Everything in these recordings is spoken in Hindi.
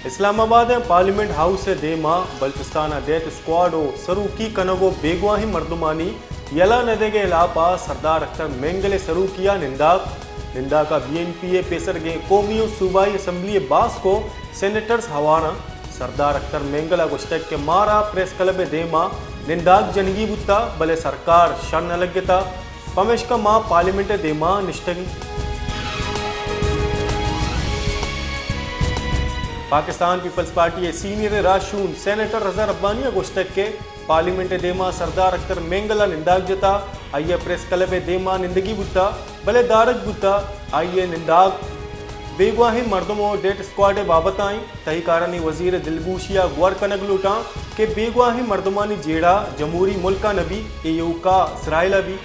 इस्लामाबाद पार्लियामेंट हाउस देमा बलूचिस्तान डेथ स्क्वाड सरूकी कनगो बेगवाही मर्दुमानी यला नदेगे इलापा सरदार अख्तर मेंगले सरूकिया निंदा का BNPA पेसर गे कौमी सूबाई असम्बली बास को सेनेटर्स हवाना सरदार अख्तर मेंगला गुश्तक के मारा प्रेस क्लब देमा निंदाक जनगी बुत्ता भले सरकार शर न लगता पमेश का माँ पार्लियामेंट देमा निष्ठगी। पाकिस्तान पीपल्स पार्टी सीनियर राशून सेनेटर रजा रब्बानी गोश्तक के पार्लियामेंट देमा सरदार अख्तर मेंगला निंदाक जता आइए प्रेस क्लब देमा निंदगी बुत्ता भले दारक बुत्ता आइए निंदाक बेगवाही मर्दमो डेट स्क्वाड बाबत आई तही कारणी वजीर दिलगूशिया गुआर कनक लूटा के बेगवाही मर्दमानी जेड़ा जमहूरी मुल्का नबी EU का इसराइला भी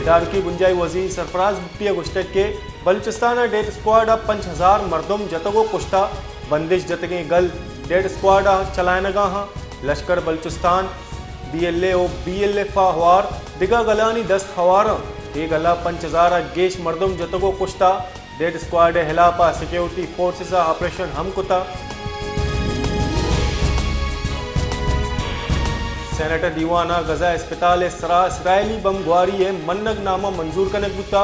इदार की गुंजाई वजीर सरफराज भुट्टिया गुश्तक के बलूचिस्तान डेट स्क्वाड 5000 मर्दम जतगो कुश्ता बंदिश जतगे गल डेट स्क्वाड चलायनगा लश्कर बलूचिस्तान BLA और BLF हवार दिगा गलानी दस्त हवार ए गला 5000 गेश मर्दम जतगो कुश्ता डेट स्क्वाड हिलापा सिक्योरिटी फोर्सेस ऑपरेशन हम कुता सेनेटर दीवाना गजा अस्पताल सरा इसराइली बम गुआरी मन्नग नामा मंजूर कनक बुता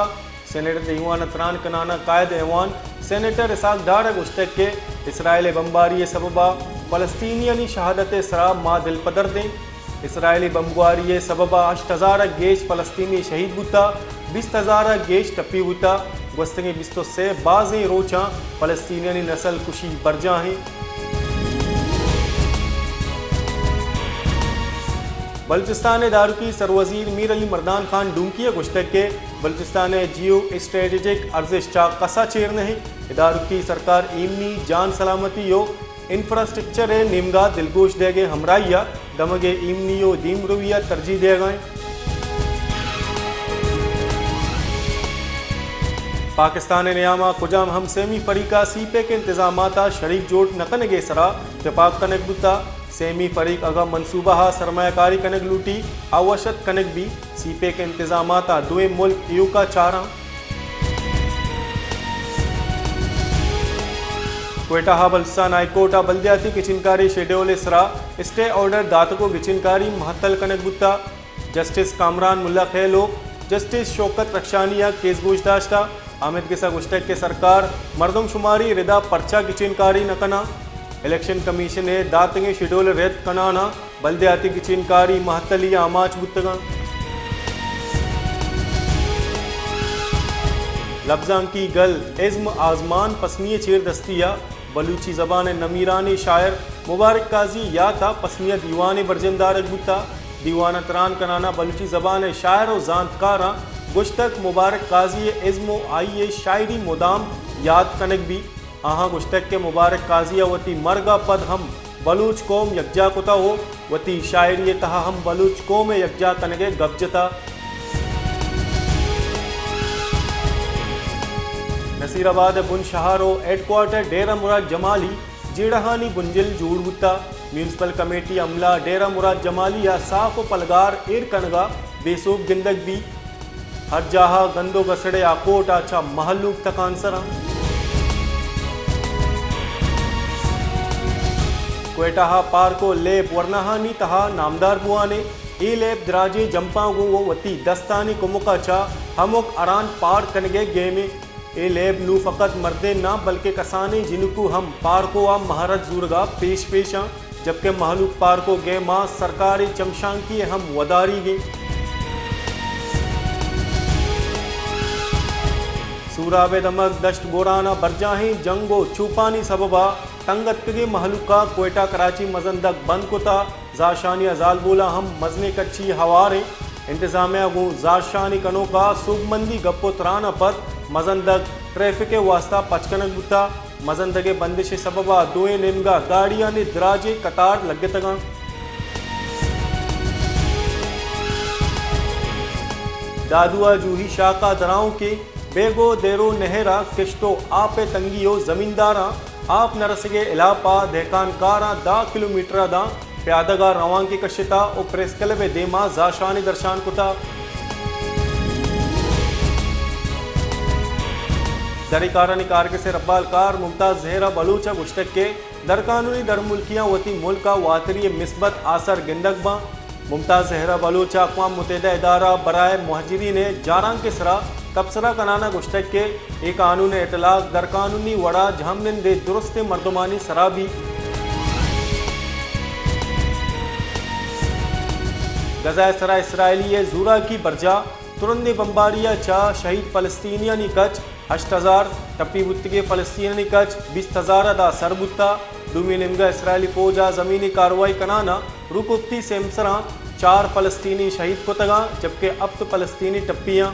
सेनेटर दीवाना त्रान कनाना कायद ऐवान सेनेटर इसाक डार गुश्तक के इसराइली बमबारी सबबा फलस्तीनियनी शहादत सरा माँ दिल पदर दें इसराइली बमगुआरी सबबा 8000 गेश फलस्तीनी शहीद बुता 20000 गेश टप्पी बुता वस्तंगे बिस्तो से बाज़ें रोचा फलस्तीनियनी नस्ल कुशी बरजा हैं। बलूचिस्तान दारुकी सरवजीर मीर अली मर्दान खान डूंकिया गुश्तक के बलूचिस्तान जियो स्ट्रेटेजिक अर्जिश चा कसा चेरने है दारुकी सरकार इमनी जान सलामती यो इंफ्रास्ट्रक्चर निमगा दिलगोश देगे हमराइया दमगे इमनी यो दीम रुविया तरजीह दे गए। पाकिस्तान नियामा कुजाम हम सेमी फरीका सीपे के इंतजामाता शरीक जोट नकन गे सरा जपाक कनक बुता सेमी फरीक अगा मनसूबा सरमायाकारी कनक लूटी आवश्यक कनक भी सीपे के इंतजामाता दुए मुल्क EU का चारा क्वेटा बलूचिस्तान हाईकोर्टा बल्दियाती किचनकारी शेड्यूल सरा स्टे ऑर्डर दातको किचनकारी महतल कनक बुत्ता जस्टिस कामरान मुल्ला खेलो जस्टिस शौकत रक्षानिया केस गोश्ताश्ता आमिद किसा गुश्तक के सरकार मर्दम शुमारी रिदा पर्चा किचनकारी नकना इलेक्शन कमीशन ने दातंगे शेड्यूल रद्द कनाना बल्दियाती किचनकारी महतली आमाच बुत्तगा लफ्जां की गल इज़्म आजमान पसनिय चेर दस्तिया बलूची ज़बान नमीरानी शायर मुबारक काजी या था पसनिया दीवान बरजमदार बुता दीवाना तरान कनाना बलूची ज़बान शायर और जानकारा गुश्तक मुबारक काजी इज़्म आइए शायरी मुदाम याद कनक भी आहा गुश्तक के मुबारक काजिया वती मरगा पद हम बलूच कौम यकजा कुता हो वती शायरी तहा हम बलूच कौम यकजा कनगे गबजता नसीराबाद बुन शहारो हेडक्वार्टर डेरा मुराद जमाली जेड़हानी बुंजिल जूड़ बुत्ता म्यूनसिपल कमेटी अमला डेरा मुराद जमाली या साफ पलगार एर कनगा बेसूब गिंदक भी हर जहा गंदो गसड़े आकोट आचा महलूक तकानसरा क्वेटा पार्को लेब वर्नहानी तहा नामदार बुआने ए लेब द्राजे जंपा वो वती दस्तानी कुमुका चा हमुक अरान पार कनगे गेमे ए लेब नू फ़कत मर्दे ना बल्कि कसाने जिनको हम पार्को आ महारत जूरगा पेश पेशा जबकि महलूक पार्को गे माँ सरकारी चमशांकी हम वदारी गे सूराबे दमक दश्त बोराना बरजाही जंगो छुपानी सबबा तंगत के महलूका क्वेटा कराची मजंदक बंद कुता जाशानी अजाल बोला हम मजने कच्ची हवारे इंतजामिया गो जाशानी कनो का सुबमंदी गप्पो तराना पद मजंदक ट्रैफिक वास्ता पचकनक बुता मजंदगे बंदिश सबबा दोए निमगा गाड़ियां ने दराजे कतार लगे तगा दादुआ जूही शाका दराओं के बेगो देरो नहरा किश्तो आपे तंगियो जमींदारा आप नरसगे इलापा देकानकारा 10 किलोमीटर दा प्यादगा रवांगी कशिता और प्रेस क्लब देमा जाशानी दर्शान कुता दरिकारन कारके से रब्बालकार मुमताज़ ज़हरा बलूचा गुश्तक के दरकानूनी दरमुल्कियाँ वती मुल्का वातरी मिस्बत आसर गिंदकबा मुमताज़ ज़हरा बलूचा अक़वाम मुत्तहिदा इदारा बराए मुहाजिरीन जारां के सरा तबसरा कनाना गुश्तक के एक कानून इतलाक दरकानूनी वड़ा झामन दे दुरुस्त मर्दमानी सराबी गजा सरा इसराइली जूरा की बरजा तुरंद बम्बारिया चा शहीद फ़लस्तीनियानी कच 8000 टप्पी बुत्तिगे फ़लस्तीनी कच 20,000 अदा सरबुत्ता डूमी निमगा इसराइली फौजा ज़मीनी कार्रवाई कनाना रुकुफ्ती सेमसरा 4 फ़लस्तीनी शहीद को तगा जबकि अब तो फ़लस्तीनी टप्पियाँ